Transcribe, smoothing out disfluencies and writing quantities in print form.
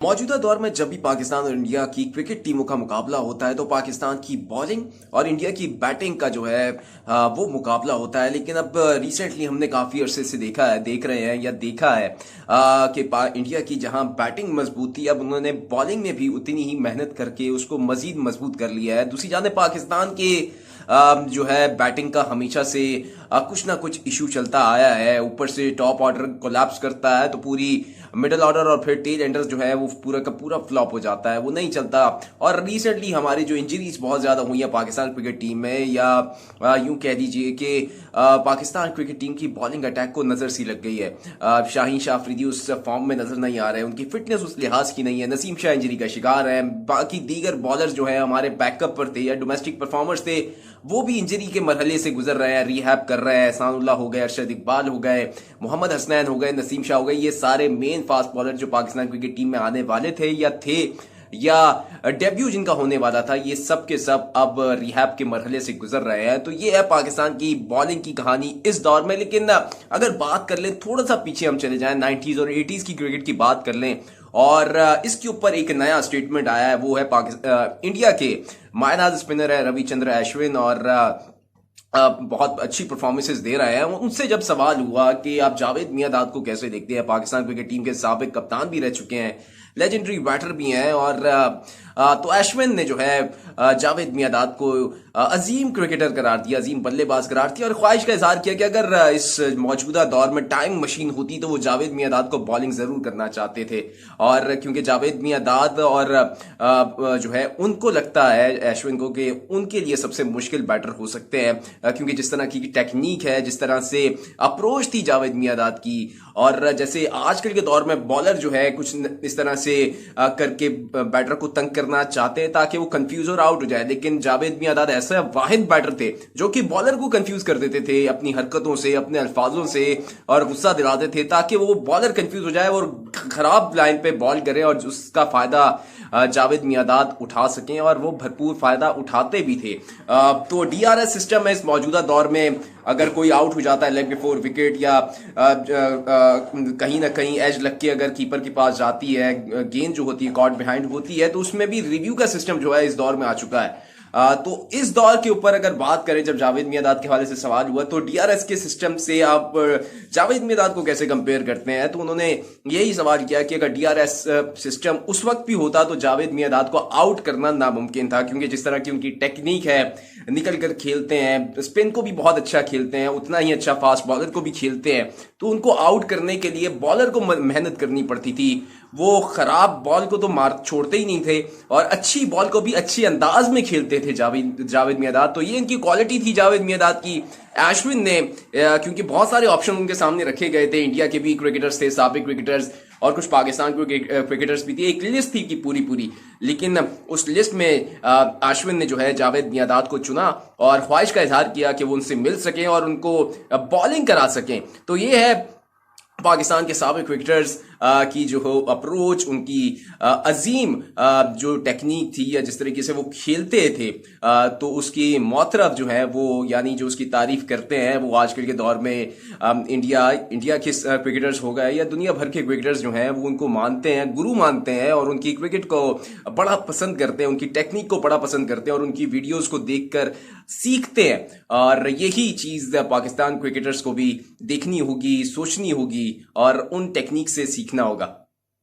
मौजूदा दौर में जब भी पाकिस्तान और इंडिया की क्रिकेट टीमों का मुकाबला होता है तो पाकिस्तान की बॉलिंग और इंडिया की बैटिंग का जो है वो मुकाबला होता है। लेकिन अब रिसेंटली हमने काफी अरसे से देख रहे हैं या देखा है कि इंडिया की जहां बैटिंग मजबूत थी, अब उन्होंने बॉलिंग में भी उतनी ही मेहनत करके उसको मजीद मजबूत कर लिया है। दूसरी जाने पाकिस्तान के जो है बैटिंग का हमेशा से कुछ ना कुछ इशू चलता आया है। ऊपर से टॉप ऑर्डर कोलैप्स करता है तो पूरी मिडिल ऑर्डर और फिर टेल एंडर्स जो है वो पूरा का पूरा फ्लॉप हो जाता है, वो नहीं चलता। और रिसेंटली हमारी जो इंजरीज बहुत ज्यादा हुई है पाकिस्तान क्रिकेट टीम में, या यूं कह दीजिए कि पाकिस्तान क्रिकेट टीम की बॉलिंग अटैक को नजर सी लग गई है। शाहीन शाह अफरीदी उस फॉर्म में नजर नहीं आ रहे हैं, उनकी फिटनेस उस लिहाज की नहीं है। नसीम शाह इंजरी का शिकार है। बाकी दीगर बॉलर जो है हमारे बैकअप पर थे या डोमेस्टिक परफॉर्मर्स थे, वो भी इंजरी के मरहले से गुजर रहे हैं, रिहैब कर रहे हैं। एहसानुल्लाह हो गए, अरशद इकबाल हो गए, मोहम्मद हसनैन हो गए, नसीम शाह हो गए। ये सारे मेन फास्ट बॉलर जो पाकिस्तान क्रिकेट टीम में आने वाले थे या डेब्यू जिनका होने वाला था, ये सब के सब अब रिहैब के मरहले से गुजर रहे हैं। तो ये है पाकिस्तान की बॉलिंग की कहानी इस दौर में। लेकिन अगर बात कर लें, थोड़ा सा पीछे हम चले जाएं, 90s और 80s की क्रिकेट की बात कर लें, और इसके ऊपर एक नया स्टेटमेंट आया है। वो है इंडिया के मायनाज स्पिनर है रविचंद्र अश्विन, और बहुत अच्छी परफॉर्मेंसेस दे रहे हैं। उनसे जब सवाल हुआ कि आप जावेद मियांदाद को कैसे देखते हैं, पाकिस्तान क्रिकेट टीम के साबिक कप्तान भी रह चुके हैं, लेजेंडरी बैटर भी हैं, और तो अश्विन ने जो है जावेद मियांदाद को अजीम क्रिकेटर करार दिया, अजीम बल्लेबाज करार दिया, और ख्वाहिश का इजहार किया कि अगर इस मौजूदा दौर में टाइम मशीन होती तो वो जावेद मियांदाद को बॉलिंग जरूर करना चाहते थे। और क्योंकि जावेद मियांदाद और जो है उनको लगता है अश्विन को कि उनके लिए सबसे मुश्किल बैटर हो सकते हैं, क्योंकि जिस तरह की टेक्निक है, जिस तरह से अप्रोच थी जावेद मियांदाद की, और जैसे आजकल के दौर में बॉलर जो है कुछ इस तरह से करके बैटर को तंग करना चाहते हैं ताकि वो कंफ्यूज और आउट हो जाए। लेकिन जावेद मियांदाद ऐसे वाहिद बैटर थे जो कि बॉलर को कंफ्यूज कर देते थे अपनी हरकतों से, अपने अल्फाजों से, और गुस्सा दिलाते थे ताकि वो बॉलर कंफ्यूज हो जाए और खराब लाइन पे बॉल करे, और उसका फायदा जावेद मियांदाद उठा सकें, और वो भरपूर फायदा उठाते भी थे। तो डीआरएस सिस्टम है इस मौजूदा दौर में। अगर कोई आउट हो जाता है लेग बिफोर विकेट, या कहीं ना कहीं एज लग के अगर कीपर के पास जाती है, गेंद जो होती है कॉट बिहाइंड होती है, तो उसमें भी रिव्यू का सिस्टम जो है इस दौर में आ चुका है। तो इस दौर के ऊपर अगर बात करें, जब जावेद मियांदाद के हवाले से सवाल हुआ, तो डीआरएस के सिस्टम से आप जावेद मियांदाद को कैसे कंपेयर करते हैं, तो उन्होंने यही सवाल किया कि अगर डीआरएस सिस्टम उस वक्त भी होता तो जावेद मियांदाद को आउट करना नामुमकिन था, क्योंकि जिस तरह की उनकी टेक्निक है, निकल कर खेलते हैं, स्पिन को भी बहुत अच्छा खेलते हैं, उतना ही अच्छा फास्ट बॉलर को भी खेलते हैं, तो उनको आउट करने के लिए बॉलर को मेहनत करनी पड़ती थी। वो खराब बॉल को तो मार छोड़ते ही नहीं थे, और अच्छी बॉल को भी अच्छे अंदाज में खेलते थे जावेद मियांदाद। तो ये इनकी क्वालिटी थी जावेद मियांदाद की। अश्विन ने क्योंकि बहुत सारे ऑप्शन उनके सामने रखे गए थे, इंडिया के भी क्रिकेटर्स थे, साबिक क्रिकेटर्स, और कुछ पाकिस्तान के क्रिकेटर्स भी थे, एक लिस्ट थी कि पूरी, लेकिन उस लिस्ट में अश्विन ने जो है जावेद मियांदाद को चुना और ख्वाहिश का इजहार किया कि वो उनसे मिल सकें और उनको बॉलिंग करा सकें। तो ये है पाकिस्तान के साबिक क्रिकेटर्स की जो हो अप्रोच, उनकी अजीम जो टेक्निक थी, या जिस तरीके से वो खेलते थे, तो उसकी मोतरफ जो है वो, यानी जो उसकी तारीफ करते हैं, वो आजकल के दौर में इंडिया के क्रिकेटर्स हो गए या दुनिया भर के क्रिकेटर्स जो हैं वो उनको मानते हैं, गुरु मानते हैं, और उनकी क्रिकेट को बड़ा पसंद करते हैं, उनकी टेक्निक को बड़ा पसंद करते हैं, और उनकी वीडियोस को देखकर सीखते हैं। और यही चीज पाकिस्तान क्रिकेटर्स को भी देखनी होगी, सोचनी होगी, और उन टेक्निक से सीखना होगा।